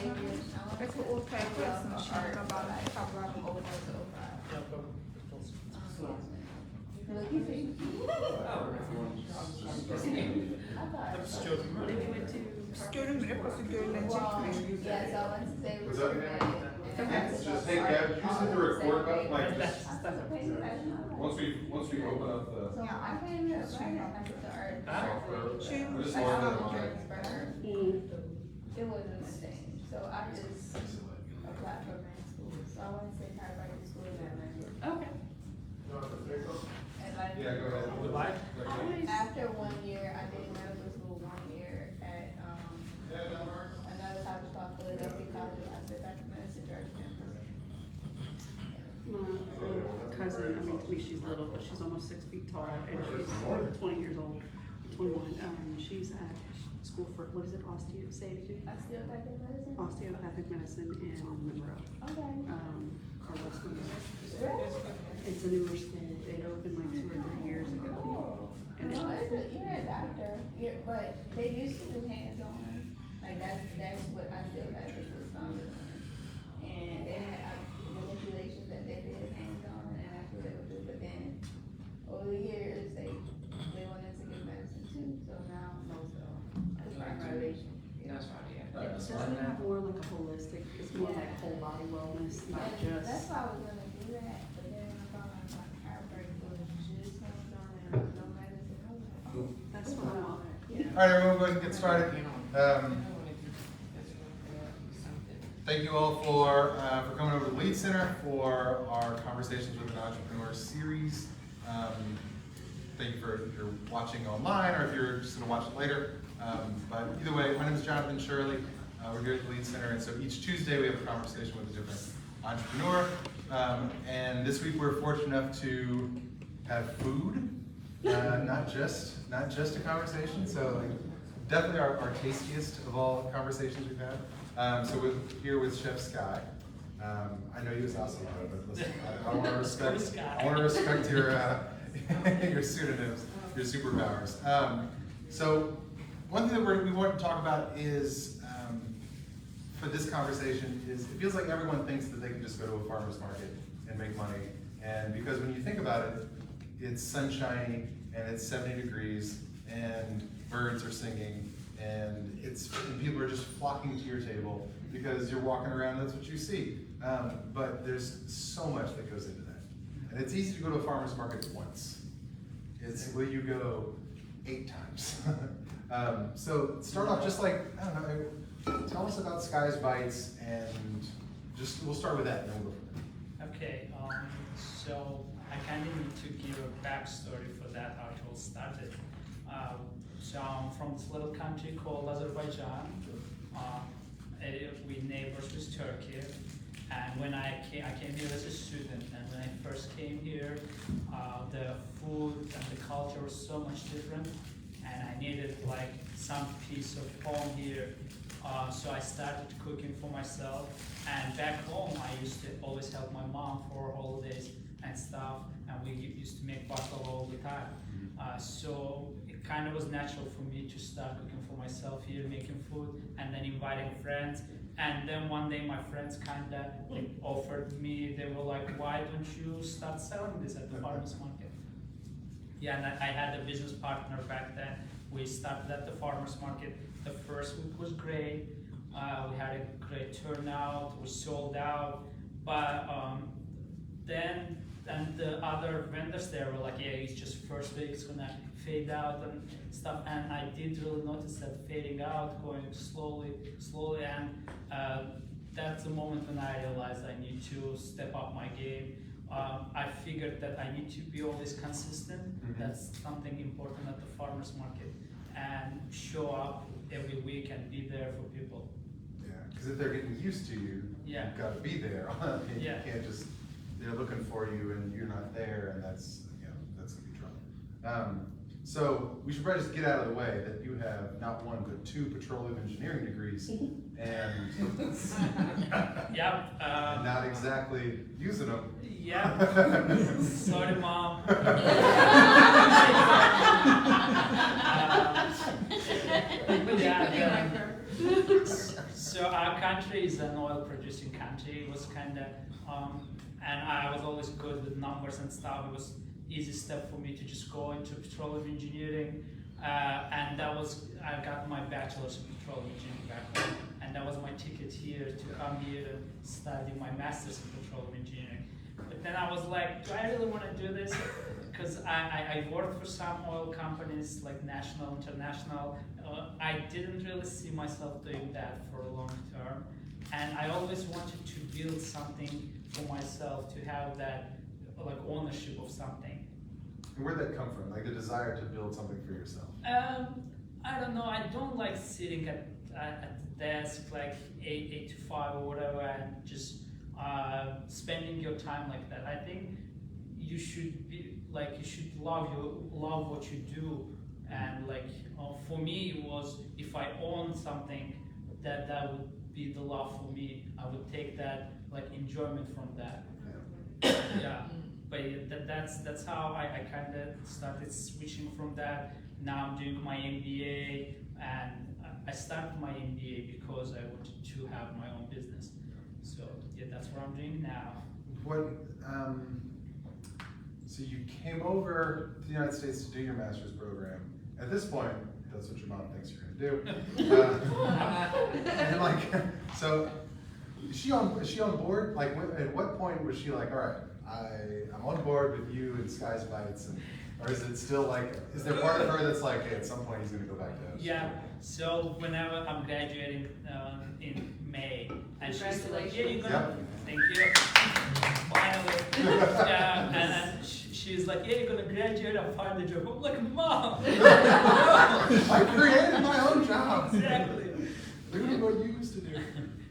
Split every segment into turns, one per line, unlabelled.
That's what all papers and shit about like cover. Student because you do legit.
Yeah, so I went to say.
What's up, man? Just hey, Gab, did you set the record button like this? Once we open up the
So I came here right after the art.
software, I just
Like,
wanted
I
to
was
like.
burnt. It wasn't a thing, so I just applied for grad school, so I went to say chiropractic school in Atlanta.
Okay.
And like,
Yeah, go ahead.
Goodbye.
after 1 year, I did medical school 1 year at, another college called Philadelphia College. I said back to medicine Georgia campus.
My little cousin, I mean, to me, she's little, but she's almost 6 feet tall, and she's 20 years old, 21. She's at school for, what is it, say it again?
I still back in medicine?
Osteopathic medicine in Monroe,
Okay.
or West Monroe.
Really?
It's a newer school, it opened like 2 or 3 years ago.
Oh,
And
no,
it's,
you're a doctor, but they used to do hands-on, like that's what I still got to was founded on. And they had manipulations that they did hands-on, and that's what they would do, but then over the years, they wanted to get medicine too, so now most of them, that's my graduation.
That's right, yeah.
it's just more like a holistic, it's more like whole body wellness, not
And that's
just.
why I was gonna do that, but then I found out my chiropractic was just hands-on and no medicine, I was like, oh.
That's what I want.
Yeah.
All right, everyone, go ahead and get started. Thank you all for coming over to the Lead Center for our Conversations with an Entrepreneur series. Thank you for if you're watching online or if you're just going to watch it later. But either way, my name is Jonathan Shirley. We're here at the Lead Center, and so each Tuesday we have a conversation with a different entrepreneur. And this week we're fortunate enough to have food, not just a conversation. So like, definitely our tastiest of all conversations we've had. So we're here with Chef Sky. I know you was also but listen, I want to respect your your pseudonyms, your superpowers. So one thing that we want to talk about is for this conversation is it feels like everyone thinks that they can just go to a farmer's market and make money, and because when you think about it, it's sunshiny and it's 70 degrees and birds are singing and people are just flocking to your table because you're walking around, that's what you see. But there's so much that goes into that. And it's easy to go to a farmer's market once. It's will you go 8 times? So start off just like, I don't know, tell us about Sky's Bites and we'll start with that and then we'll go from there.
Okay, so I kind of need to give a backstory for that, how it all started. So I'm from this little country called Azerbaijan. We neighbors with Turkey. And when I came here as a student, and when I first came here, the food and the culture was so much different, and I needed like some piece of home here. So I started cooking for myself, and back home I used to always help my mom for holidays and stuff, and we used to make baklava all the time. So it kind of was natural for me to start cooking for myself here, making food, and then inviting friends. And then one day my friends kind of offered me, they were like, why don't you start selling this at the farmer's market? Yeah, and I had a business partner back then. We started at the farmer's market. The first week was great. We had a great turnout, we sold out. But then the other vendors there were like, yeah, it's just first week, it's gonna fade out and stuff. And I did really notice that fading out, going slowly, and that's the moment when I realized I need to step up my game. I figured that I need to be always consistent. That's something important at the farmer's market, and show up every week and be there for people.
Yeah, because if they're getting used to you,
Yeah.
you've got to be there. You
Yeah.
can't just, they're looking for you and you're not there, and that's gonna be trouble. So we should probably just get out of the way that you have not 1 but 2 petroleum engineering degrees, and
Yeah.
and not exactly using them.
Yeah. Sorry, Mom. So our country is an oil producing country. It was kind of, and I was always good with numbers and stuff. It was easy step for me to just go into petroleum engineering. And that was, I got my bachelor's in petroleum engineering back home. And that was my ticket here to come here and study my master's in petroleum engineering. But then I was like, do I really want to do this? Because I worked for some oil companies like national, international. I didn't really see myself doing that for a long term. And I always wanted to build something for myself, to have that like ownership of something.
And where'd that come from? Like the desire to build something for yourself?
I don't know. I don't like sitting at the desk like 8 to 5 or whatever and just spending your time like that. I think you should be like, you should love what you do. And like for me, it was, if I own something, that would be the love for me. I would take that like enjoyment from that. Yeah. But that's how I kind of started switching from that. Now I'm doing my MBA, and I started my MBA because I wanted to have my own business. So yeah, that's what I'm doing now.
What? So you came over to the United States to do your master's program. At this point, that's what your mom thinks you're going to do. And like, so is she on board? Like, at what point was she like, all right, I'm on board with you and Sky's Bites, or is it still like, is there part of her that's like, hey, at some point he's going to go back to us?
Yeah. So whenever I'm graduating in May, and she's like, yeah, you're gonna. Thank you. Finally. And she's like, yeah, you're gonna graduate and find a job. I'm like, Mom.
I created my own job.
Exactly.
Doing what you used to do.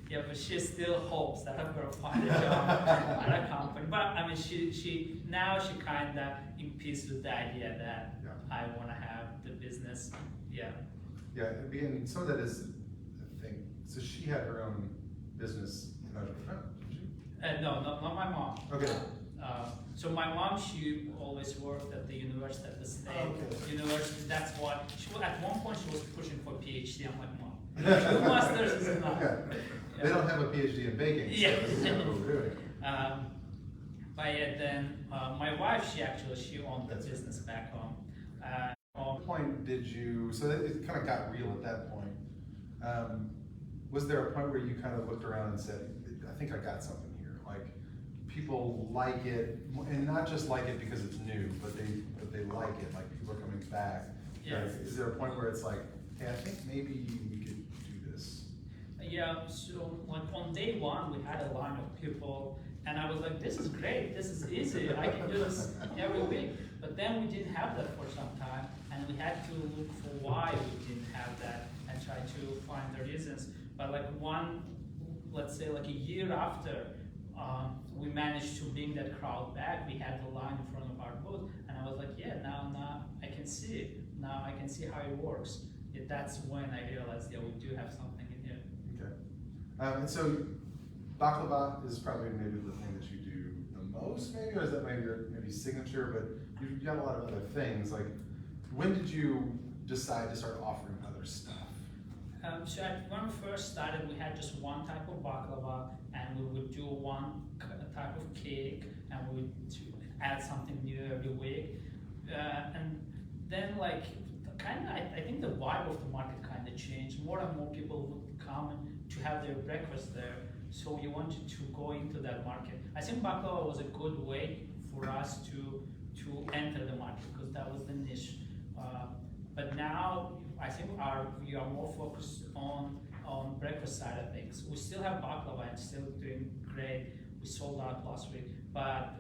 Yeah, but she still hopes that I'm gonna find a job at a company. But I mean, she now kind of in peace with the idea that I want to have the business. Yeah.
Yeah, and some of that is, I think, so she had her own business in entrepreneur, didn't she?
No, not my mom.
Okay.
So my mom, she always worked at the university, at the state university. That's what she was. At one point, she was pushing for PhD. I'm like, Mom, 2 masters is enough.
Okay. They don't have a PhD in baking.
Yeah.
So this is what we're doing.
But yeah, then my wife, she owned the business back home.
At what point did you? So it kind of got real at that point. Was there a point where you kind of looked around and said, I think I got something here? Like, people like it, and not just like it because it's new, but they like it. Like, people are coming back.
Yeah.
Is there a point where it's like, hey, I think maybe we could do this?
Yeah. So like on day one, we had a line of people, and I was like, this is great. This is easy. I can do this every week. But then we didn't have that for some time, and we had to look for why we didn't have that and try to find the reasons. But like let's say like a year after, we managed to bring that crowd back. We had the line in front of our booth, and I was like, yeah, now I can see it. Now I can see how it works. Yeah, that's when I realized, yeah, we do have something in here.
Okay. And so baklava is probably maybe the thing that you do the most, maybe, or is that maybe your signature? But you've got a lot of other things. Like, when did you decide to start offering other stuff?
So when we first started, we had just one type of baklava, and we would do one type of cake, and we would add something new every week. And then, like, I think the vibe of the market kind of changed. More and more people would come to have their breakfast there. So we wanted to go into that market. I think baklava was a good way for us to enter the market, because that was the niche. But now I think we are more focused on breakfast side of things. We still have baklava and still doing great. We sold out last week, but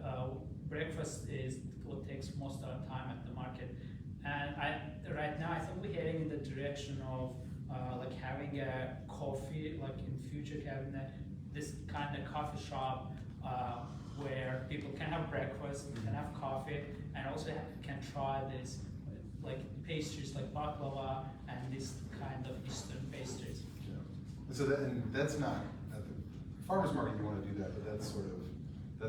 breakfast is what takes most of our time at the market. And right now I think we're heading in the direction of like having a coffee, like in future having this kind of coffee shop where people can have breakfast, can have coffee, and also can try this like pastries like baklava and this kind of Eastern pastries.
Yeah. And so that's not at the farmers market. You want to do that, but that's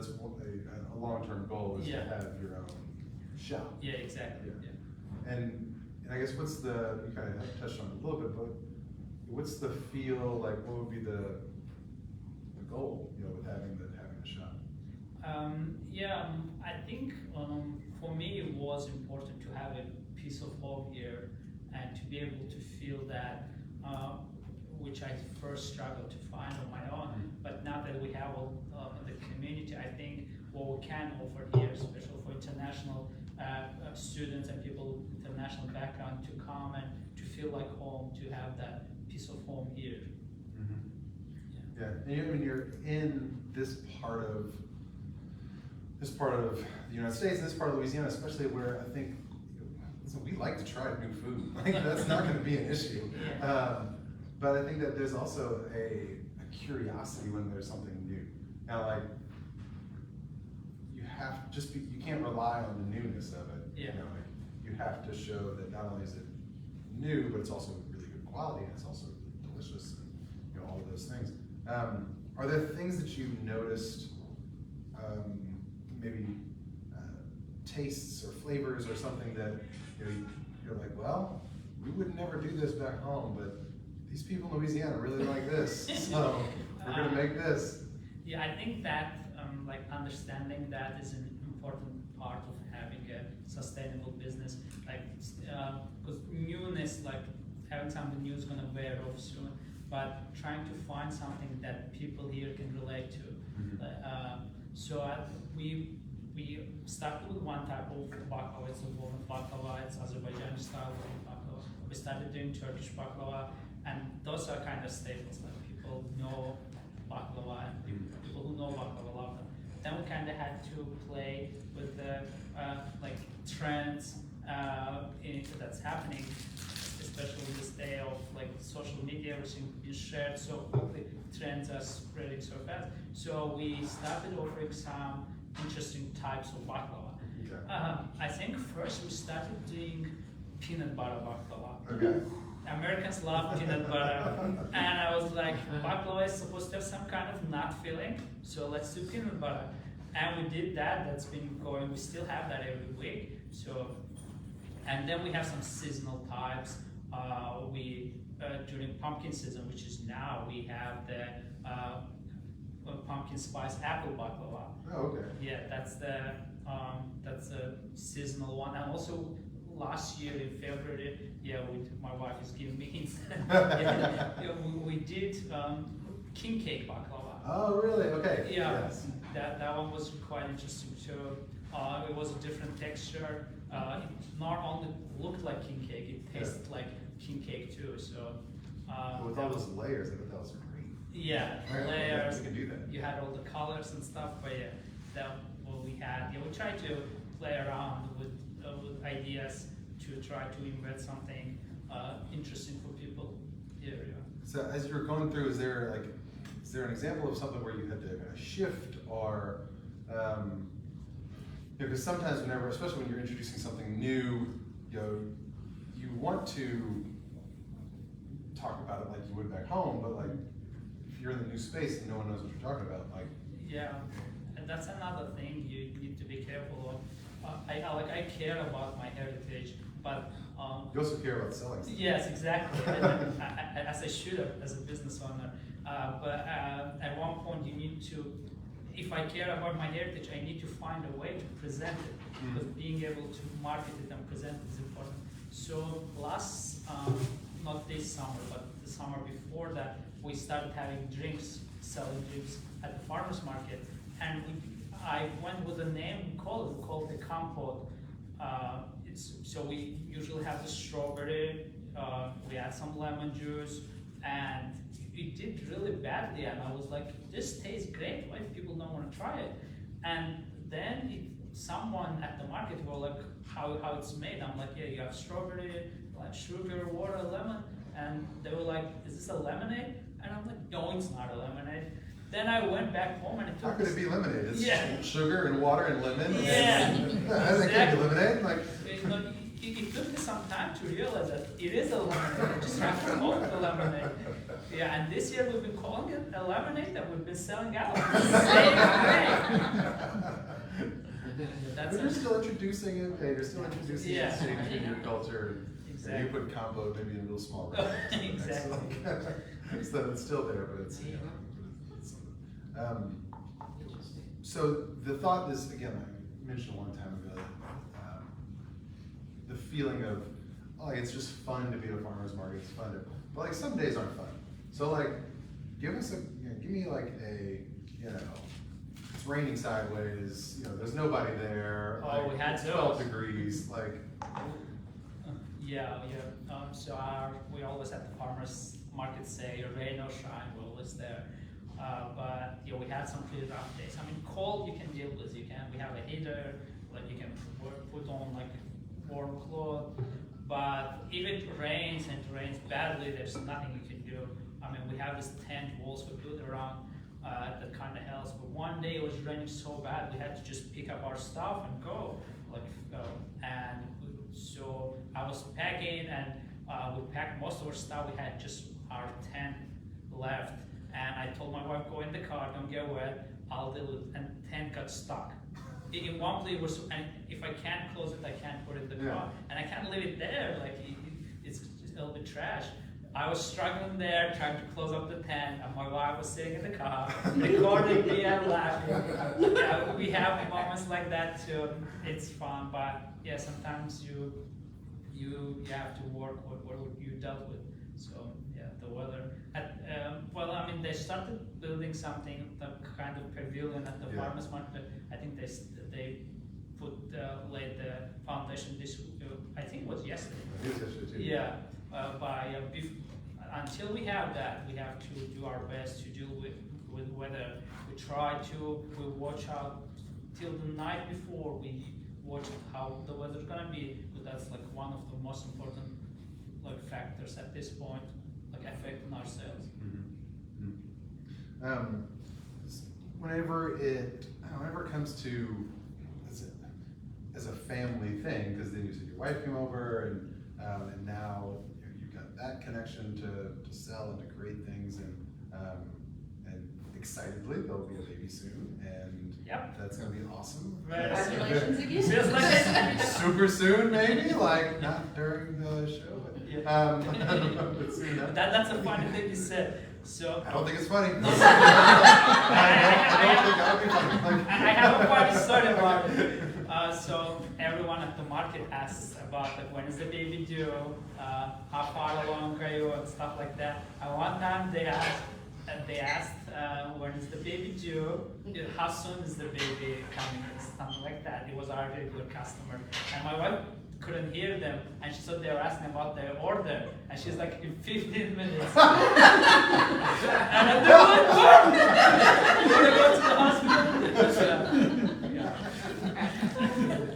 a long-term goal is to have your own shop.
Yeah, exactly.
Yeah.
Yeah.
And I guess you kind of touched on it a little bit, but what's the feel like? What would be the goal, with having the shop?
I think for me it was important to have a piece of home here and to be able to feel that, which I first struggled to find on my own. But now that we have all the community, I think what we can offer here, especially for international students and people with international background, to come and to feel like home, to have that piece of home here.
Yeah, and you're in this part of the United States, this part of Louisiana, especially where I think we like to try new food. Like that's not going to be an issue. But I think that there's also a curiosity when there's something new. Now, like you can't rely on the newness of it. Like you have to show that not only is it new, but it's also really good quality and it's also delicious, and all of those things. Are there things that you noticed, maybe tastes or flavors or something that you're like, well, we would never do this back home, but these people in Louisiana really like this, so we're gonna make this.
Yeah, I think that like understanding that is an important part of having a sustainable business. Like, because newness, like having something new is gonna wear off soon, but trying to find something that people here can relate to. We started with one type of baklava. It's a walnut baklava. It's Azerbaijani style walnut baklava. We started doing Turkish baklava, and those are kind of staples. Like people know baklava, and people who know baklava love them. Then we kind of had to play with the like trends that's happening, especially in this day of like social media. Everything is shared so quickly. Trends are spreading so fast. So we started offering some interesting types of baklava. I think first we started doing peanut butter baklava.
Okay.
Americans love peanut butter, and I was like, baklava is supposed to have some kind of nut filling, so let's do peanut butter. And we did that. That's been going. We still have that every week. So, and then we have some seasonal types. During pumpkin season, which is now, we have the pumpkin spice apple baklava.
Oh, okay.
Yeah, that's a seasonal one. And also last year in February, my wife is giving me hints. We did king cake baklava.
Oh, really? Okay.
Yeah,
yes.
that one was quite interesting too. It was a different texture. It not only looked like king cake, it tasted like king cake too. So
With all those layers, I thought that was great.
Yeah,
Right,
layers.
we can do that.
You had all the colors and stuff, but that what we had. We tried to play around with ideas to try to embed something interesting for people here.
So as you were going through, is there an example of something where you had to kind of shift or, because sometimes especially when you're introducing something new, you want to talk about it like you would back home, but like if you're in the new space and no one knows what you're talking about, like.
Yeah, and that's another thing you need to be careful of. I care about my heritage, but
You also care about selling stuff.
yes, exactly. As I should as a business owner. But at one point you need to, if I care about my heritage, I need to find a way to present it. Because being able to market it and present it is important. So last, not this summer, but the summer before that, we started having selling drinks at the farmers market. And I went with a name we called the compote. So we usually have the strawberry, we add some lemon juice, and it did really badly. And I was like, this tastes great, why do people don't want to try it? And then someone at the market were like, how it's made? I'm like, yeah, you have strawberry, like sugar, water, lemon. And they were like, is this a lemonade? And I'm like, no, it's not a lemonade. Then I went back home and it took.
How could it be lemonade? It's sugar and water and lemon.
Yeah.
That can't be lemonade. Like.
It took me some time to realize that it is a lemonade. You just have to call it a lemonade. Yeah, and this year we've been calling it a lemonade that we've been selling out. Same
But you're still introducing it, and you're still introducing it in your culture.
Exactly.
And you put combo maybe in a little smaller.
Exactly.
So it's still there, but it's, you know, it's so the thought is, again, I mentioned a long time ago, the feeling of, oh, like, it's just fun to be at a farmer's market, it's fun to, but like some days aren't fun. So like, give me like a, you know, it's raining sideways, you know, there's nobody there.
Oh,
like,
we had
it's 12
those.
degrees, like.
Yeah. So we always at the farmers market say rain or shine, we're always there. But yeah, we had some pretty rough days. I mean, cold you can deal with. We have a heater, like you can put on like warm clothes. But if it rains and it rains badly, there's nothing you can do. I mean, we have this tent walls we built around that kind of helps. But one day it was raining so bad, we had to just pick up our stuff and go. So I was packing, and we packed most of our stuff. We had just our tent left, and I told my wife, go in the car, don't get wet, I'll deal with it. And the tent got stuck. In one place, and if I can't close it, I can't put it in the car, and I can't leave it there. Like it's a little bit trash. I was struggling there, trying to close up the tent, and my wife was sitting in the car, recording me and laughing. Yeah, we have moments like that too. It's fun, but yeah, sometimes you have to work with what you dealt with. So yeah, the weather. Well, I mean, they started building something, the kind of pavilion at the farmers market. I think they laid the foundation this. I think it was yesterday.
It was yesterday too.
Yeah. Until we have that, we have to do our best to deal with weather. We watch out till the night before. We watch how the weather's gonna be. But that's like one of the most important factors at this point, affecting our sales.
Whenever it comes to as a family thing, because then you said your wife came over, and now you've got that connection to sell and to create things, and excitedly there'll be a baby soon, and that's gonna be awesome.
Congratulations again.
Feels like
Super soon, maybe, like not during the show, but soon enough.
that's a funny thing you said. So
I don't think it's funny.
I
don't think that would be funny.
I have a funny story about it. So everyone at the market asks about when is the baby due, how far along are you, and stuff like that. And one time they asked when is the baby due, how soon is the baby coming, and something like that. It was our regular customer, and my wife couldn't hear them, and she thought they were asking about their order, and she's like, in 15 minutes. And they're like, what? You wanna go to the hospital?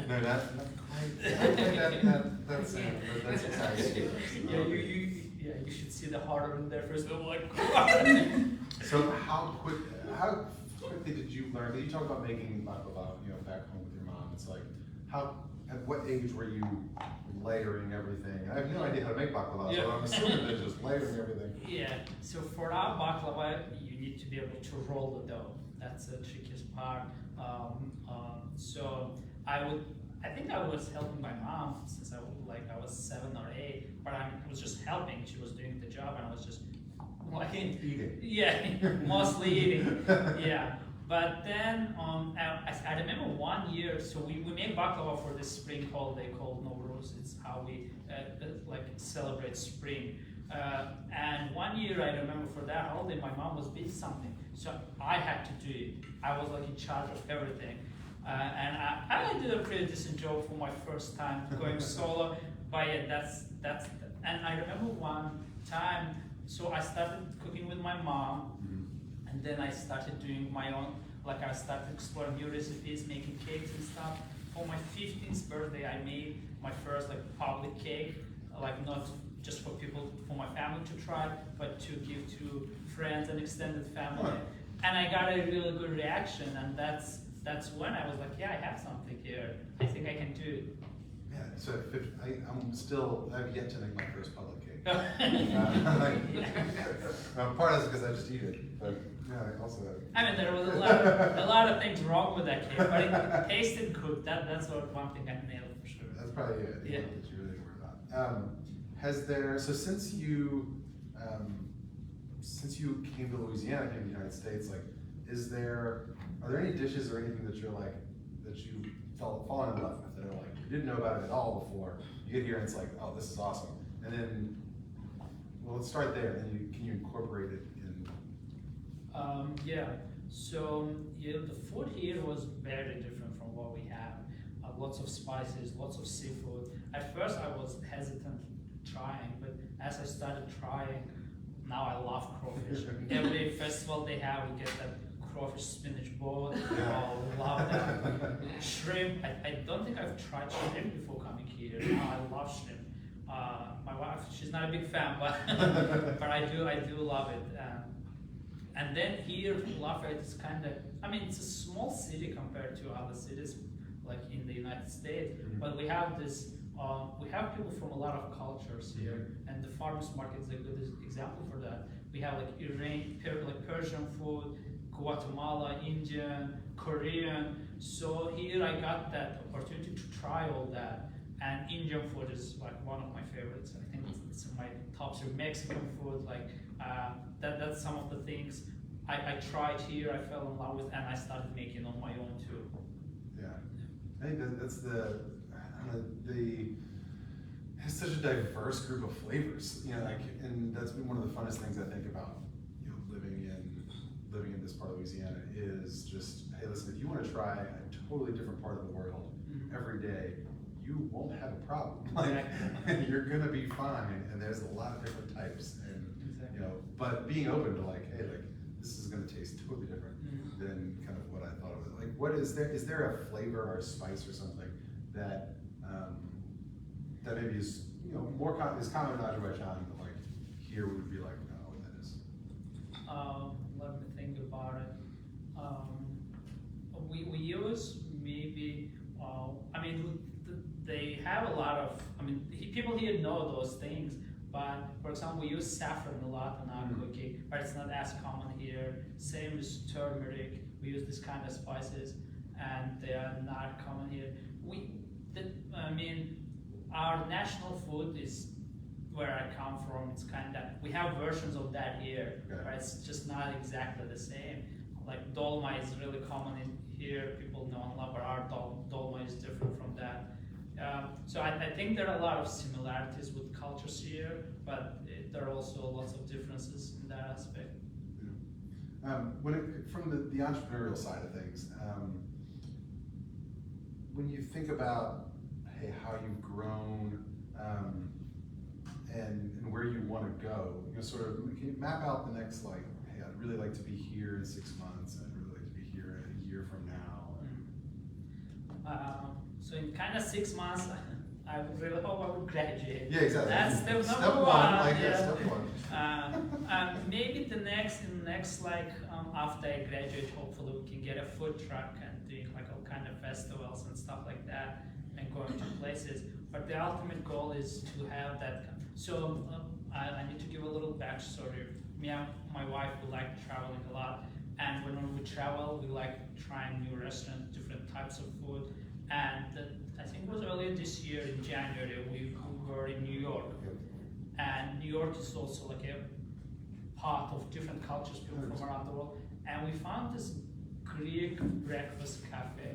No, not quite. I think that's exciting.
Yeah, you should see the heart in there first. I'm like,
So how quickly did you learn? You talk about making baklava, back home with your mom. It's like, at what age were you layering everything? I have no idea how to make baklava, so I'm assuming they're just layering everything.
Yeah, so for our baklava, you need to be able to roll the dough. That's the trickiest part. So I think I was helping my mom since I was 7 or 8, but I was just helping. She was doing the job, and I was just
Eating.
Yeah, mostly eating. Yeah. But then I remember one year, so we made baklava for this spring holiday called Nowruz. It's how we celebrate spring. And one year I remember for that holiday, my mom was busy something, so I had to do it. I was in charge of everything. And I did a pretty decent job for my first time going solo. But yeah, that's. And I remember one time, so I started cooking with my mom. And then I started doing my own, I started exploring new recipes, making cakes and stuff. For my 15th birthday, I made my first public cake, not just for my family to try, but to give to friends and extended family. And I got a really good reaction, and that's when I was like, yeah, I have something here. I think I can do it.
Yeah, so I've yet to make my first public cake. Part of it's because I just eat it, but yeah, also.
I mean, there was a lot of things wrong with that cake, but it tasted good. That's one thing I nailed for sure.
That's probably it. Yeah. That you really worry about. So since you since you came to Louisiana, came to the United States, like, are there any dishes or anything that you're like, that you fallen in love with, that are like, you didn't know about it at all before, you get here and it's like, oh, this is awesome. And then, well, let's start there, and then can you incorporate it in?
Yeah, so the food here was very different from what we have. Lots of spices, lots of seafood. At first I was hesitant trying, but as I started trying, now I love crawfish. Every festival they have, we get that crawfish spinach bowl. I love that. Shrimp, I don't think I've tried shrimp before coming here. Now I love shrimp. My wife, she's not a big fan, but but I do love it. And then here, Lafayette is kind of, I mean, it's a small city compared to other cities, like in the United States, but we have this, we have people from a lot of cultures here, and the farmers market is a good example for that. We have like like Persian food, Guatemala, Indian, Korean. So here I got that opportunity to try all that, and Indian food is like one of my favorites. I think it's in my top three. Mexican food, like that's some of the things I tried here, I fell in love with, and I started making on my own too.
Yeah, I think that's it's such a diverse group of flavors, you know, like, and that's been one of the funnest things I think about, you know, living in this part of Louisiana, is just, hey, listen, if you want to try a totally different part of the world every day, you won't have a problem. Like, you're gonna be fine, and there's a lot of different types, and you know, but being open to like, hey, like, this is gonna taste totally different than kind of what I thought of it. Like, what is there a flavor or a spice or something that that maybe is, you know, is common in Azerbaijan, but like here would be like, I don't know what that is.
Let me think about it. We use maybe, I mean, they have a lot of, I mean, people here know those things, but for example, we use saffron a lot in our cooking, but it's not as common here. Same with turmeric, we use this kind of spices, and they are not common here. I mean, our national food is where I come from. It's kind of, we have versions of that here, but it's just not exactly the same. Like dolma is really common in here, people know and love, but our dolma is different from that. So I think there are a lot of similarities with cultures here, but there are also lots of differences in that aspect.
Yeah. From the entrepreneurial side of things, when you think about, hey, how you've grown and where you want to go, you know, sort of, can you map out the next, like, hey, I'd really like to be here in 6 months, and I'd really like to be here in a year from now.
So in kind of 6 months, I would really hope I would graduate.
Yeah, exactly.
That's step
step
number
one.
one.
Like,
yeah.
Step one.
Maybe in the next like after I graduate, hopefully we can get a food truck and doing like all kind of festivals and stuff like that, and going to places. But the ultimate goal is to have that. So I need to give a little backstory. Me and my wife, we like traveling a lot, and when we travel, we like trying new restaurants, different types of food. And I think it was earlier this year in January, we were in New York. And New York is also like a part of different cultures, people from around the world. And we found this Greek breakfast cafe.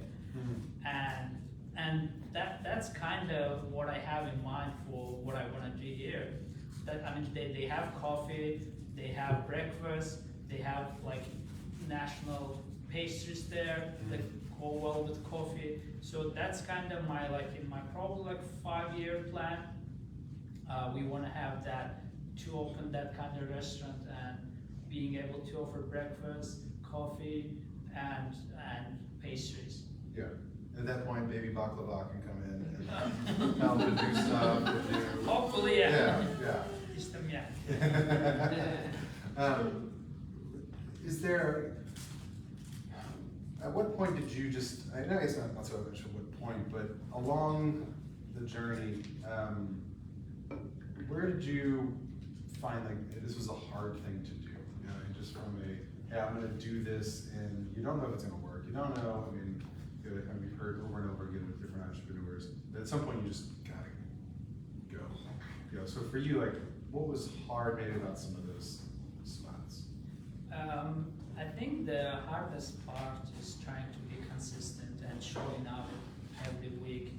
And that's kind of what I have in mind for what I want to do here. That, I mean, they have coffee, they have breakfast, they have like national pastries there that go well with coffee. So that's kind of my, like, in my probably like 5-year plan. We want to have that, to open that kind of restaurant and being able to offer breakfast, coffee, and pastries.
Yeah. At that point, baby baklava can come in and help to do stuff.
Hopefully, yeah.
Yeah. Is there, at what point did you just, I guess not so much at what point, but along the journey, where did you find like this was a hard thing to do? You know, just from a, hey, I'm going to do this, and you don't know if it's going to work. You don't know. I mean, we've heard over and over again with different entrepreneurs, but at some point you just gotta go. You know, so for you, like, what was hard maybe about some of those spots?
I think the hardest part is trying to be consistent and showing up every week,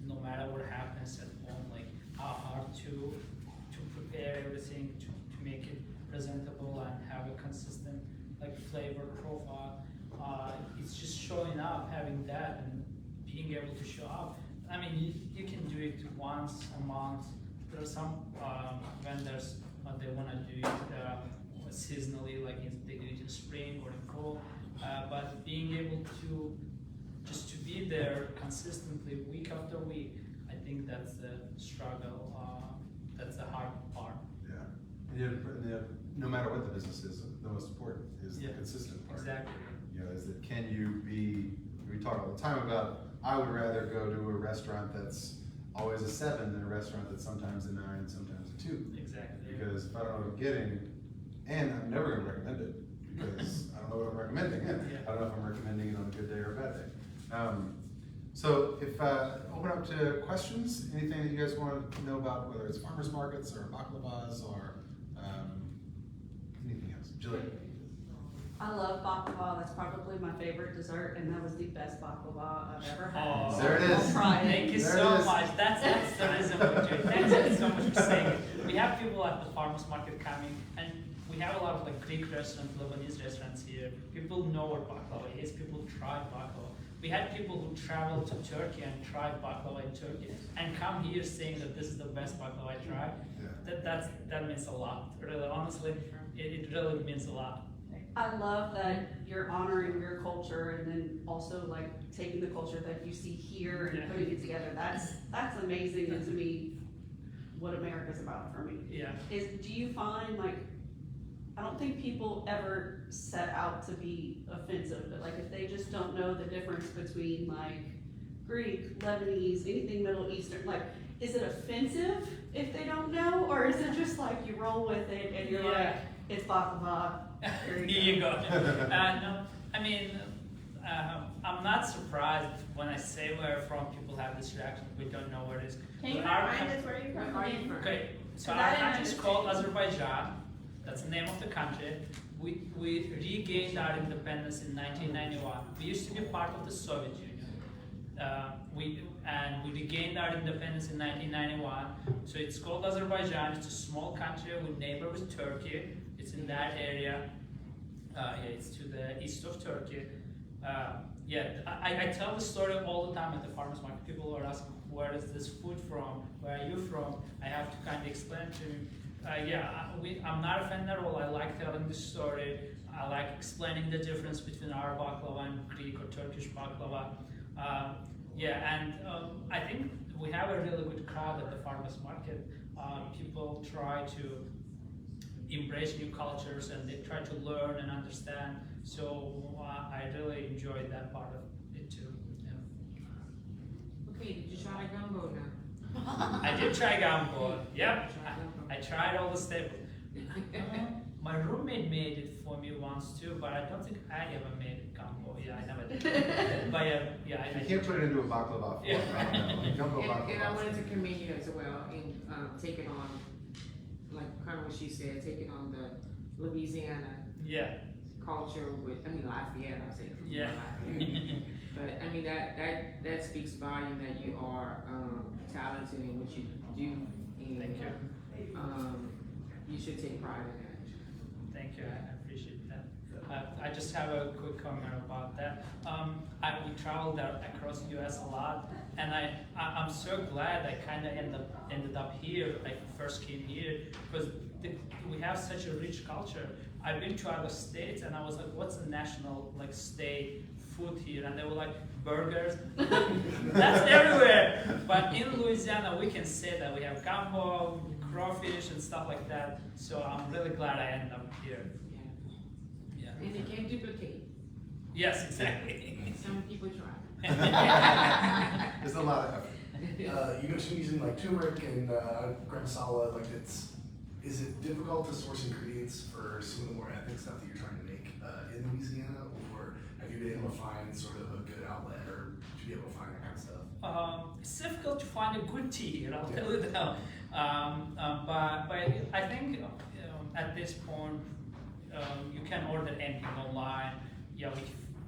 no matter what happens at home. Like how hard to prepare everything to make it presentable and have a consistent like flavor profile. It's just showing up, having that, and being able to show up. I mean, you can do it once a month. There are some vendors they want to do it seasonally, like they do it in spring or in fall. But being able to just to be there consistently week after week, I think that's the struggle. That's the hard part.
Yeah. No matter what the business is, the most important is the consistent part.
Exactly.
You know, is that can you be? We talk all the time about. I would rather go to a restaurant that's always a 7 than a restaurant that's sometimes a 9, sometimes a 2.
Exactly.
Because if I don't know what I'm getting, and I'm never going to recommend it because I don't know what I'm recommending.
Yeah.
I don't know if I'm recommending it on a good day or a bad day. So if open up to questions, anything that you guys want to know about, whether it's farmers markets or baklavas or anything else. Julie.
I love baklava. That's probably my favorite dessert, and that was the best baklava I've ever had.
Oh,
there it is.
I'll try it.
Thank you
There
so
it is.
much. That's the reason we're doing. Thanks so much for saying it. We have people at the farmers market coming, and we have a lot of like Greek restaurants, Lebanese restaurants here. People know what baklava is. People try baklava. We had people who traveled to Turkey and tried baklava in Turkey, and come here saying that this is the best baklava I tried.
Yeah.
That means a lot. Really, honestly, it really means a lot.
I love that you're honoring your culture and then also like taking the culture that you see here and putting it together. That's amazing, and to me, what America's about for me.
Yeah.
Do you find like, I don't think people ever set out to be offensive, but like if they just don't know the difference between like Greek, Lebanese, anything Middle Eastern, like is it offensive if they don't know, or is it just like you roll with it and you're like, it's baklava.
Here you go. No, I mean, I'm not surprised when I say where I'm from, people have this reaction, we don't know where it is.
Can you
Our
remind us where you're from?
Okay, so
Because
our
I didn't
country is called Azerbaijan. That's the name of the country. We regained our independence in 1991. We used to be part of the Soviet Union. We regained our independence in 1991. So it's called Azerbaijan. It's a small country. We neighbor with Turkey. It's in that area. It's to the east of Turkey. I tell the story all the time at the farmers market. People are asking, where is this food from? Where are you from? I have to kind of explain to them. I'm not a fan at all. I like telling the story. I like explaining the difference between our baklava and Greek or Turkish baklava. I think we have a really good crowd at the farmers market. People try to embrace new cultures and they try to learn and understand. So I really enjoyed that part of it too. Yeah.
Okay, did you try gumbo now?
I did try gumbo. Yep, I tried all the staples. My roommate made it for me once too, but I don't think I ever made gumbo. Yeah, I never did. But I
You can't put it into a baklava form.
Yeah.
Gumbo
And I
baklava.
wanted to commend you as well in taking on, like kind of what she said, taking on the Louisiana
Yeah.
culture with, Lafayette, I say.
Yeah.
But that speaks volume that you are talented in what you do. And,
Thank you.
You should take pride in that.
Thank you, I appreciate that. I just have a quick comment about that. We traveled across the US a lot, and I'm so glad I kind of ended up here. I first came here because we have such a rich culture. I've been to other states, and I was like, "What's the national state food here?" And they were like, "Burgers." That's everywhere. But in Louisiana, we can say that we have gumbo, crawfish, and stuff like that. So I'm really glad I ended up here. Yeah.
And they can't duplicate.
Yes, exactly.
Some people try.
There's a lot of effort.
You mentioned using like turmeric and gram masala. Is it difficult to source ingredients for some of the more ethnic stuff that you're trying to make in Louisiana, or have you been able to find sort of a good outlet, or to be able to find that kind of stuff?
It's difficult to find a good tea, I'll tell you that. But I think at this point, you can order anything online. Yeah,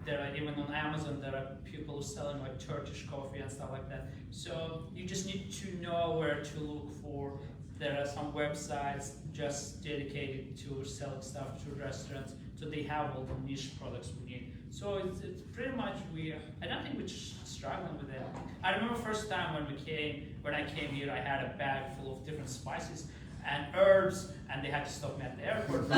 there are even on Amazon, there are people selling like Turkish coffee and stuff like that. So you just need to know where to look for. There are some websites just dedicated to selling stuff to restaurants, so they have all the niche products we need. So it's pretty much I don't think we're struggling with it. I remember first time when I came here, I had a bag full of different spices and herbs, and they had to stop me at the airport.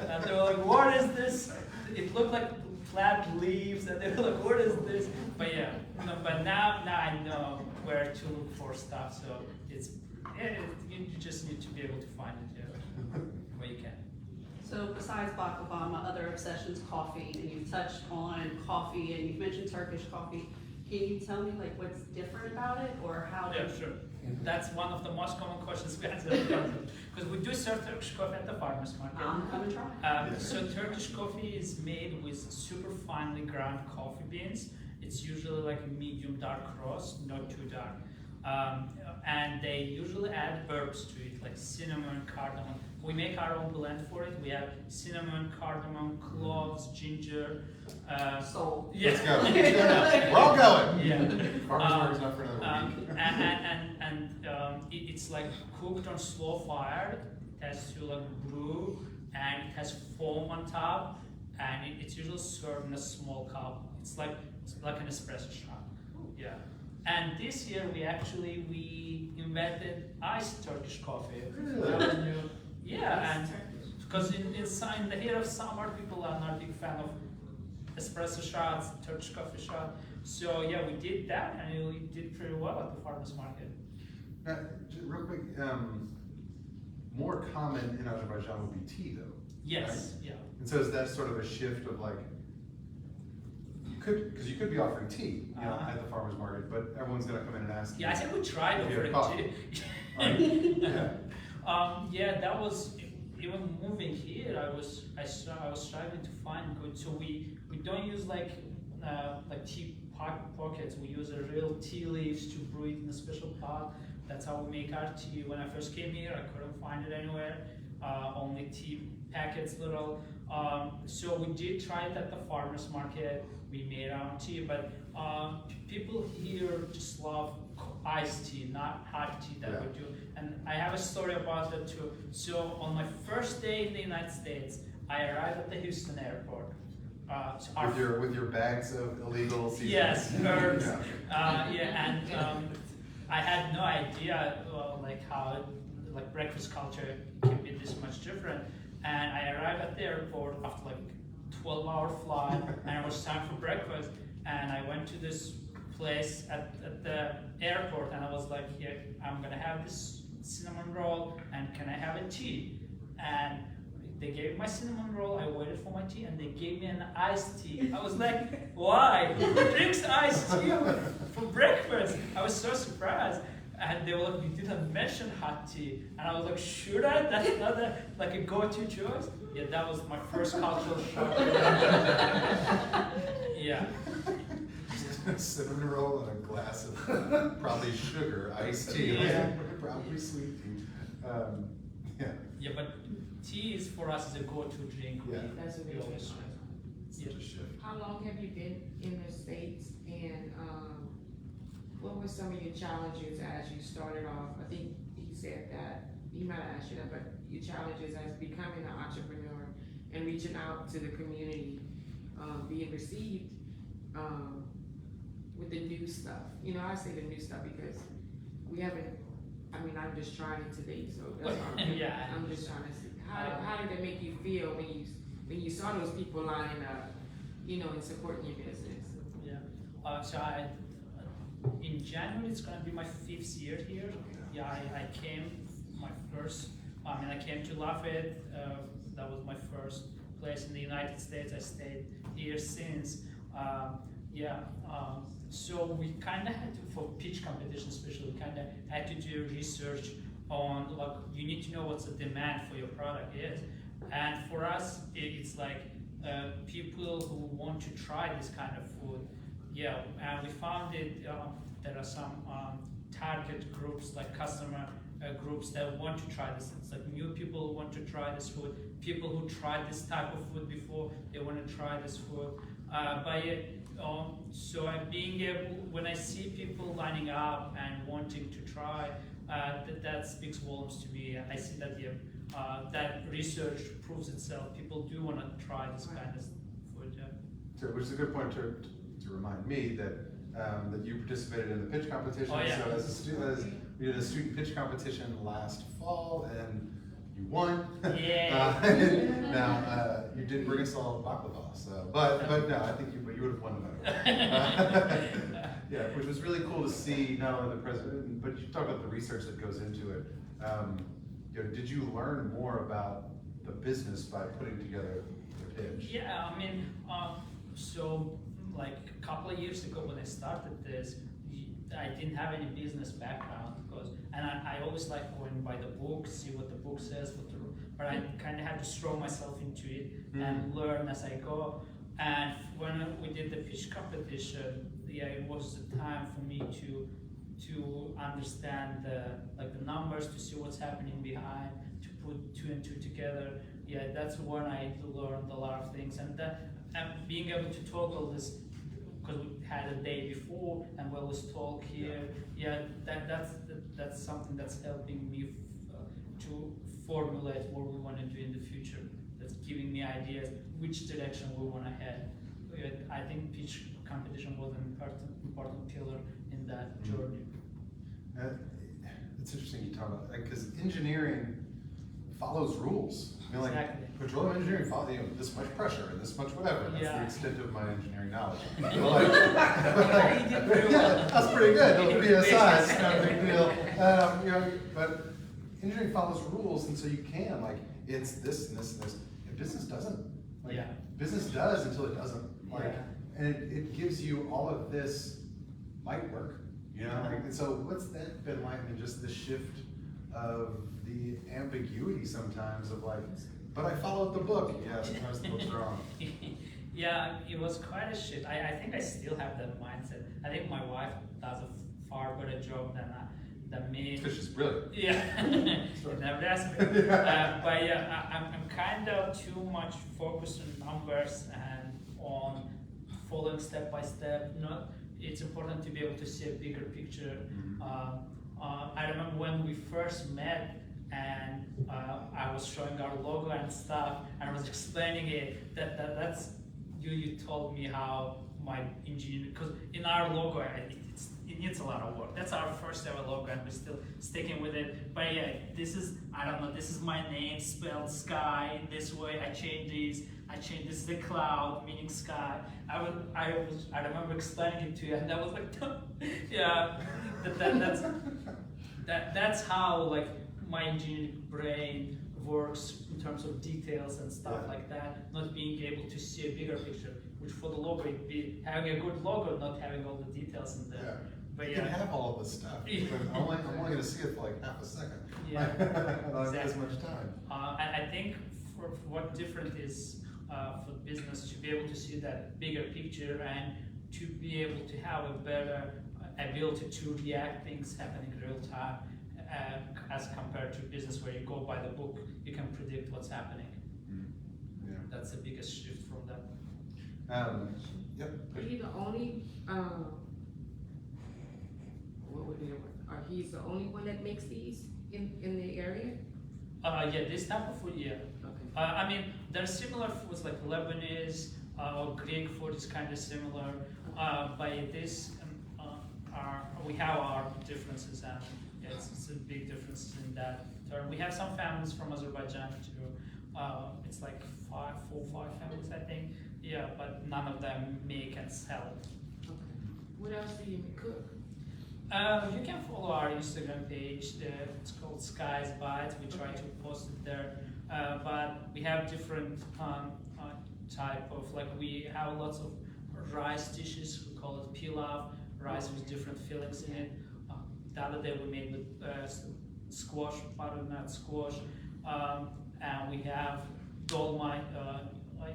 And they were like, "What is this?" It looked like flat leaves, and they were like, "What is this?" But yeah, but now I know where to look for stuff. So you just need to be able to find it where you can.
So besides baklava, my other obsession's coffee, and you've touched on coffee, and you've mentioned Turkish coffee. Can you tell me like what's different about it, or how?
Yeah, sure. That's one of the most common questions we answer because we do serve Turkish coffee at the farmers market.
I'm gonna try.
So Turkish coffee is made with super finely ground coffee beans. It's usually like a medium dark roast, not too dark. And they usually add herbs to it, like cinnamon, cardamom. We make our own blend for it. We have cinnamon, cardamom, cloves, ginger.
Sold.
Yeah.
Let's go. We're all going.
Yeah.
Farmers market's not for another week.
It's like cooked on slow fire. It has to like brew, and it has foam on top, and it's usually served in a small cup. It's like an espresso shot. Yeah. And this year we invented iced Turkish coffee.
Really?
That was new. Yeah, and because in the heat of summer, people are not a big fan of espresso shots, Turkish coffee shot. So yeah, we did that, and we did pretty well at the farmers market.
Now, real quick, more common in Azerbaijan would be tea, though.
Yes,
right?
yeah.
And so is that sort of a shift of like, because you could be offering tea, you know, at the farmers market, but everyone's going to come in and ask.
Yeah, I think we tried
if you have
offering
coffee.
tea.
Right. Yeah.
Yeah, that was even moving here. I was struggling to find good. So we don't use like tea pockets. We use a real tea leaves to brew it in a special pot. That's how we make our tea. When I first came here, I couldn't find it anywhere. Only tea packets, little. So we did try it at the farmers market. We made our own tea, but people here just love iced tea, not hot tea that we do. And I have a story about that too. So on my first day in the United States, I arrived at the Houston airport.
With your bags of illegal seasonings.
Yes, herbs. I had no idea how breakfast culture can be this much different. And I arrived at the airport after like 12-hour flight, and it was time for breakfast. And I went to this place at the airport, and I was like, "Here, I'm gonna have this cinnamon roll, and can I have a tea?" And they gave me my cinnamon roll. I waited for my tea, and they gave me an iced tea. I was like, "Why? Who drinks iced tea for breakfast?" I was so surprised. And they were like, "You didn't mention hot tea." And I was like, "Should I? That's not a go-to choice." Yeah, that was my first cultural shock. Yeah.
Cinnamon roll and a glass of probably sugar, iced tea,
Yeah.
probably sweet tea.
Yeah, but tea is for us is a go-to drink.
Yeah.
That's a
We
good
always
question.
Such a shift.
How long have you been in the States, and what were some of your challenges as you started off? I think he said that, he might have asked you that, but your challenges as becoming an entrepreneur and reaching out to the community, being received with the new stuff. You know, I say the new stuff because we haven't, I'm just trying it today, so that's all
Yeah.
I'm just trying to see. How did it make you feel when you saw those people lining up, and supporting your business?
Yeah. In January, it's gonna be my 5th year here. Yeah, I came I came to Lafayette. That was my first place in the United States. I stayed here since. So we kind of had to, for pitch competition especially, we kind of had to do research on, you need to know what's the demand for your product is. And for us, it's like people who want to try this kind of food. Yeah, and we found it, there are some target groups, like customer groups that want to try this. It's like new people who want to try this food, people who tried this type of food before, they want to try this food. So I'm being able, when I see people lining up and wanting to try, that speaks volumes to me. I see that that research proves itself. People do want to try this kind of food.
So, which is a good point to remind me that that you participated in the pitch competition.
Oh, yeah.
So as a student, we did a student pitch competition last fall, and you won.
Yeah.
Now you did bring us all baklava. So, but no, I think you would have won the medal. Yeah, which was really cool to see. Not only the president, but you talk about the research that goes into it. Did you learn more about the business by putting together the pitch?
Yeah, I mean, so like a couple of years ago when I started this, I didn't have any business background and I always like going by the book, see what the book says, but I kind of had to throw myself into it and learn as I go. And when we did the pitch competition, it was the time for me to understand the numbers, to see what's happening behind, to put two and two together. Yeah, that's when I learned a lot of things, and being able to talk all this, because we had a day before and we always talk here. Yeah, that's something that's helping me to formulate what we want to do in the future. That's giving me ideas which direction we want to head. I think pitch competition was an important pillar in that journey.
It's interesting you talk about that, because engineering follows rules. I mean, like,
Exactly.
petroleum engineering follows, this much pressure and this much whatever. That's
Yeah.
the extent of my engineering knowledge. But yeah, that's pretty good. It'll be a size, it's not a big deal. But engineering follows rules, and so you can, like, it's this and this and this. And business doesn't. Like,
Yeah.
business does until it doesn't. Like,
Yeah.
and it gives you all of this light work. And so what's that been like in just the shift of the ambiguity sometimes of like, but I followed the book. Yeah, sometimes the book's wrong.
Yeah, it was quite a shift. I think I still have that mindset. I think my wife does a far better job than me.
Because she's brilliant.
Yeah, in every aspect. But yeah, I'm kind of too much focused on numbers and on following step by step. It's important to be able to see a bigger picture. I remember when we first met and I was showing our logo and stuff, and I was explaining it, that's, you told me how my engineering, because in our logo, it needs a lot of work. That's our first ever logo and we're still sticking with it. But yeah, this is my name spelled sky in this way. I changed this is the cloud, meaning sky. I remember explaining it to you, and I was like, yeah, that's how like my engineering brain works in terms of details and stuff like that. Not being able to see a bigger picture, which for the logo it'd be having a good logo, not having all the details in there. But
you can have all of this stuff, but I'm only going to see it for like half a second.
Yeah,
I don't have as much time.
And I think for what different is for business to be able to see that bigger picture and to be able to have a better ability to react things happening in real time as compared to business where you go by the book, you can predict what's happening.
Yeah.
That's the biggest shift from that.
Yep.
Are you the only, what would be the word? He's the only one that makes these in the area?
Yeah, this type of food, yeah.
Okay.
I mean, there are similar foods like Lebanese or Greek food is kind of similar, but this we have our differences, and it's a big difference in that term. We have some families from Azerbaijan too. It's like 4 or 5 families, I think. Yeah, but none of them make and sell it.
Okay. What else do you cook?
You can follow our Instagram page. It's called Skies Bites. We try to post it there. But we have different type of, like, we have lots of rice dishes. We call it pilav, rice with different fillings in it. The other day we made with squash, butternut squash. And we have dolmite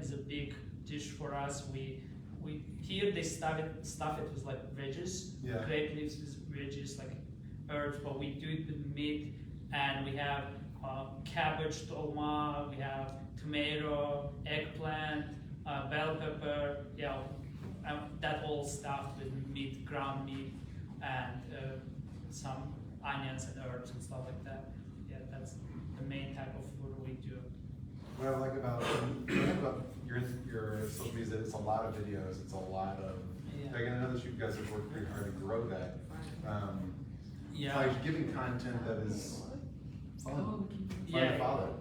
is a big dish for us. We here they stuff it with like veggies, grape leaves with veggies like herbs, but we do it with meat, and we have cabbage, tolma, we have tomato, eggplant, bell pepper, that all stuffed with meat, ground meat, and some onions and herbs and stuff like that. Yeah, that's the main type of food we do.
What I like about your social media is that it's a lot of videos, it's a lot of, like, I know that you guys have worked pretty hard to grow that. Like giving content that is fun to follow.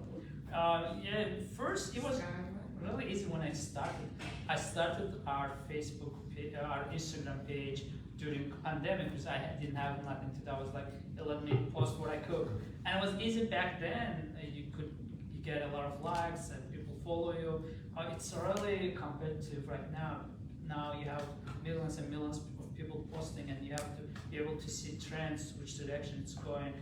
First it was really easy when I started. I started our Facebook page, our Instagram page during pandemic because I didn't have nothing to do. I was like, let me post what I cook. And it was easy back then. You get a lot of likes and people follow you. It's really competitive right now. Now you have millions and millions of people posting, and you have to be able to see trends, which direction it's going.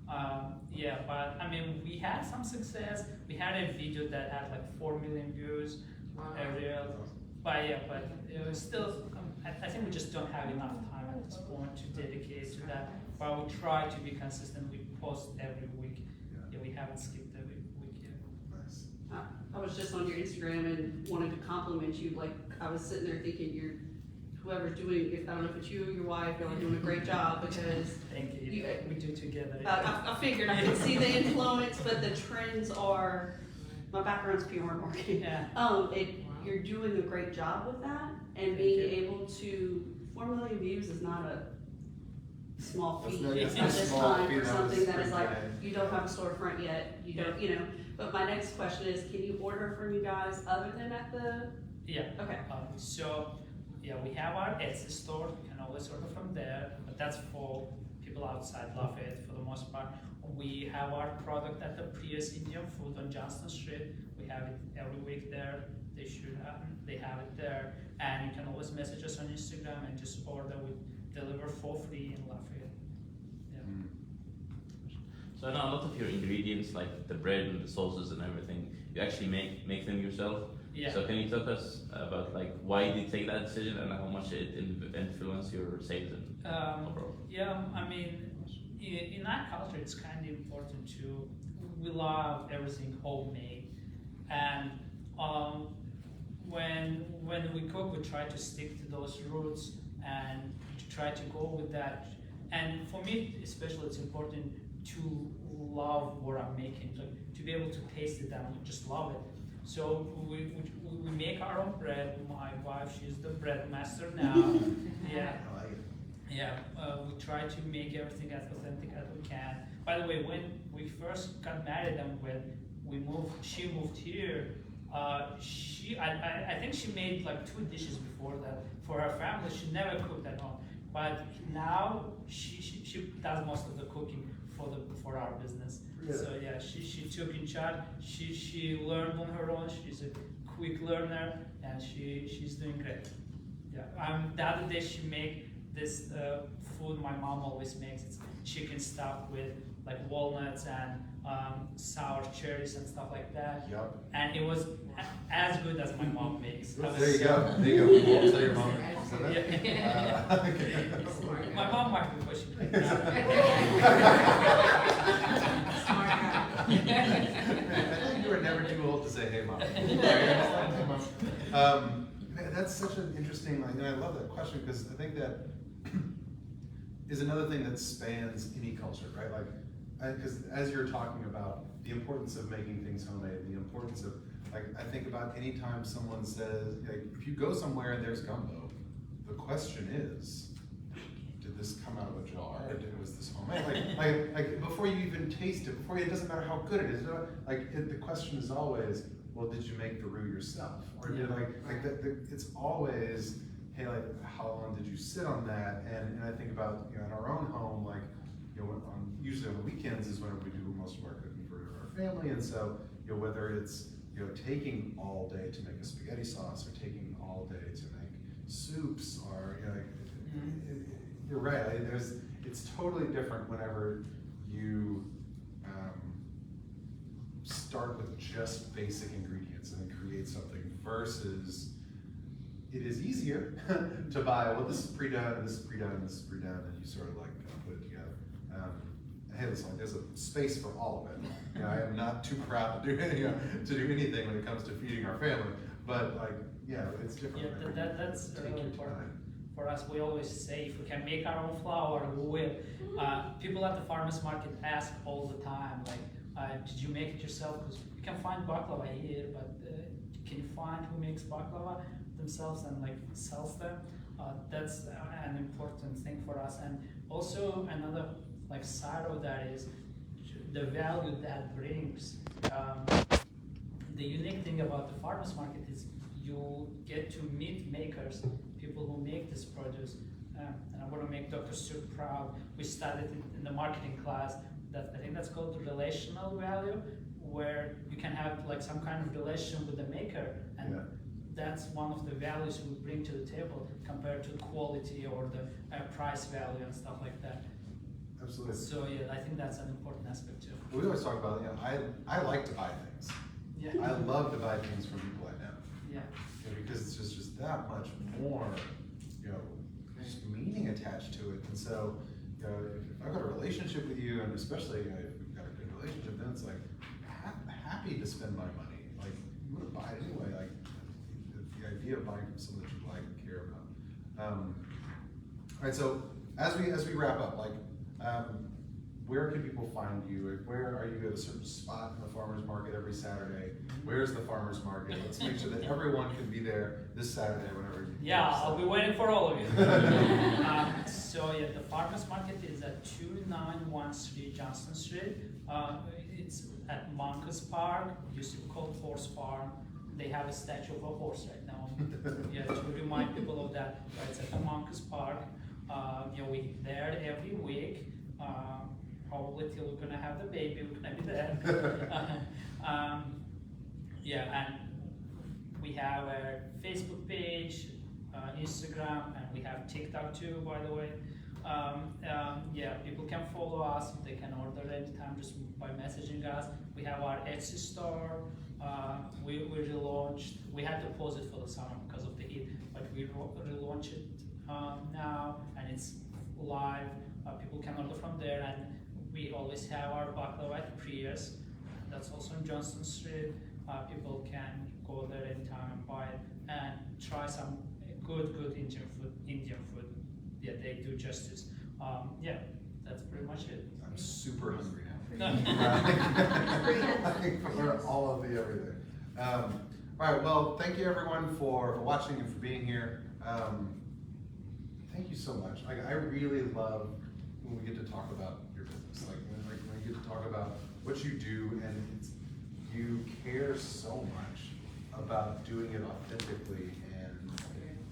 But I mean, we had some success. We had a video that had like 4 million views, but it was still, I think we just don't have enough time at this point to dedicate to that. But we try to be consistent. We post every week. We haven't skipped a week yet.
Nice.
I was just on your Instagram and wanted to compliment you. Like, I was sitting there thinking whoever's doing, I don't know if it's you or your wife, y'all are doing a great job because
Thank you. We do together.
I figured I could see the influence, but the trends are, my background's PR and marketing. You're doing a great job with that, and being able to, 4 million views is not a small feat at this time for something that is like, you don't have a storefront yet, you don't, But my next question is, can you order from you guys other than at the?
Yeah.
Okay.
We have our Etsy store. You can always order from there, but that's for people outside Lafayette for the most part. We have our product at the Prius Indian Food on Johnston Street. We have it every week there. They have it there, and you can always message us on Instagram and just order. We deliver for free in Lafayette.
So I know a lot of your ingredients, like the bread and the sauces and everything, you actually make them yourself.
Yeah.
So can you talk us about like why you did take that decision and how much it influenced your sales and overall?
I mean, in our culture, it's kind of important too. We love everything homemade, and when we cook, we try to stick to those roots and to try to go with that. And for me, especially, it's important to love what I'm making, to be able to taste it and just love it. So we make our own bread. My wife, she's the bread master now. We try to make everything as authentic as we can. By the way, when we first got married and when she moved here, I think she made like 2 dishes before that for her family. She never cooked at home, but now she does most of the cooking for our business. Really? So she took in charge. She learned on her own. She's a quick learner, and she's doing great. The other day she made this food my mom always makes. It's chicken stuffed with like walnuts and sour cherries and stuff like that. Yep. And it was as good as my mom makes.
There you go. We'll tell your mom.
My mom might be pushing me.
I think you were never too old to say, "Hey, mom." That's such an interesting, and I love that question because I think that is another thing that spans any culture, right? Because as you're talking about the importance of making things homemade, the importance of, I think about any time someone says, if you go somewhere and there's gumbo, the question is, did this come out of a jar, or was this homemade? Like before you even taste it, it doesn't matter how good it is. The question is always, well, did you make the roux yourself, or did it's always, hey, how long did you sit on that? And I think about in our own home, usually on the weekends is when we do most of our cooking for our family, and so whether it's taking all day to make a spaghetti sauce or taking all day to make soups, or you're right. It's totally different whenever you start with just basic ingredients and then create something versus it is easier to buy. Well, this is pre-done, this is pre-done, this is pre-done, and you sort of put it together. hey, listen, there's a space for all of it. You know, I am not too proud to do anything when it comes to feeding our family, but like, yeah, it's different.
Yeah, that's really important. For us, we always say if we can make our own flour, we will. People at the farmers market ask all the time, like, did you make it yourself? Because you can find baklava here, but can you find who makes baklava themselves and like sells them? That's an important thing for us. And also another like side of that is the value that brings. The unique thing about the farmers market is you get to meet makers, people who make this produce. And I want to make Dr. Sue proud. We studied it in the marketing class. That I think that's called the relational value, where you can have like some kind of relation with the maker, and
yeah.
That's one of the values we bring to the table compared to quality or the price value and stuff like that.
Absolutely.
So yeah, I think that's an important aspect too.
We always talk about, you know, I like to buy things.
Yeah.
I love to buy things from people I know.
Yeah.
You know, because it's just that much more, you know, just meaning attached to it. And so, you know, if I've got a relationship with you, and especially, you know, if we've got a good relationship, then it's like happy to spend my money. Like, you want to buy it anyway. Like, the idea of buying from someone that you like and care about. All right, so as we wrap up, like, where can people find you? Where are you at a certain spot in the farmers market every Saturday? Where's the farmers market? Let's make sure that everyone can be there this Saturday whenever you.
Yeah, I'll be waiting for all of you. So yeah, the farmers market is at 2913 Johnston Street. It's at Moncus Park. Used to be called Horse Farm. They have a statue of a horse right now. Yeah, to remind people of that. But it's at the Moncus Park. You know, we're there every week. Probably till we're gonna have the baby, we're gonna be there. Yeah, and we have a Facebook page, Instagram, and we have TikTok too, by the way. Yeah, people can follow us. They can order anytime just by messaging us. We have our Etsy store. We relaunched. We had to pause it for the summer because of the heat, but we relaunched it now, and it's live. People can order from there, and we always have our baklava at Prius. That's also on Johnston Street. People can go there anytime and buy it and try some good Indian food. Yeah, they do justice. Yeah, that's pretty much it.
I'm super hungry
No.
now. I think for all of the everything. All right, well, thank you everyone for watching and for being here. Thank you so much. I really love when we get to talk about your business, like when we get to talk about what you do, and you care so much about doing it authentically and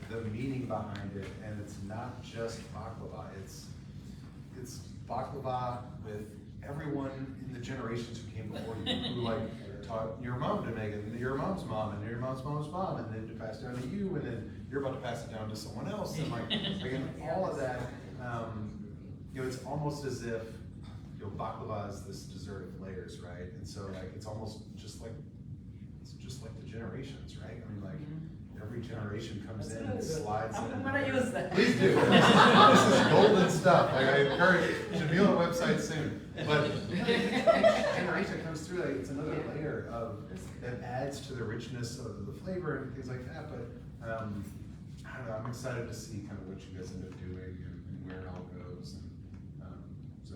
the meaning behind it, and it's not just baklava, it's baklava with everyone in the generations who came before you, who like taught your mom to make it, and your mom's mom, and your mom's mom's mom, and then to pass down to you, and then you're about to pass it down to someone else, and like in all of that, you know, it's almost as if, you know, baklava is this dessert of layers, right? And so like it's almost just like the generations, right? I mean, like every generation comes in and slides in.
I'm gonna use that.
Please do. This is golden stuff. Like, I encourage you to be on the website soon. But each generation comes through, like, it's another layer of that adds to the richness of the flavor and things like that. But I don't know, I'm excited to see kind of what you guys end up doing and where it all goes. And so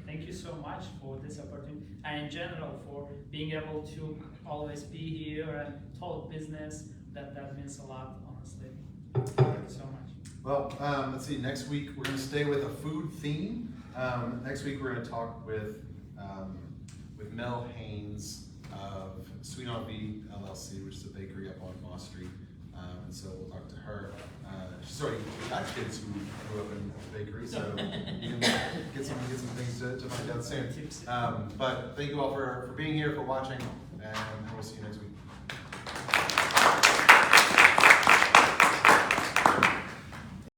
Thank you so much for this opportunity, and in general for being able to always be here and talk business. That means a lot, honestly. Thank you so much.
Well, let's see. Next week we're going to stay with a food theme. Next week we're going to talk with Mel Haynes of Sweet on V LLC, which is a bakery up on Moss Street. And so we'll talk to her. She's already got kids who grew up in the bakery, so you can get some things to find out soon. But thank you all for being here, for watching, and we'll see you next week.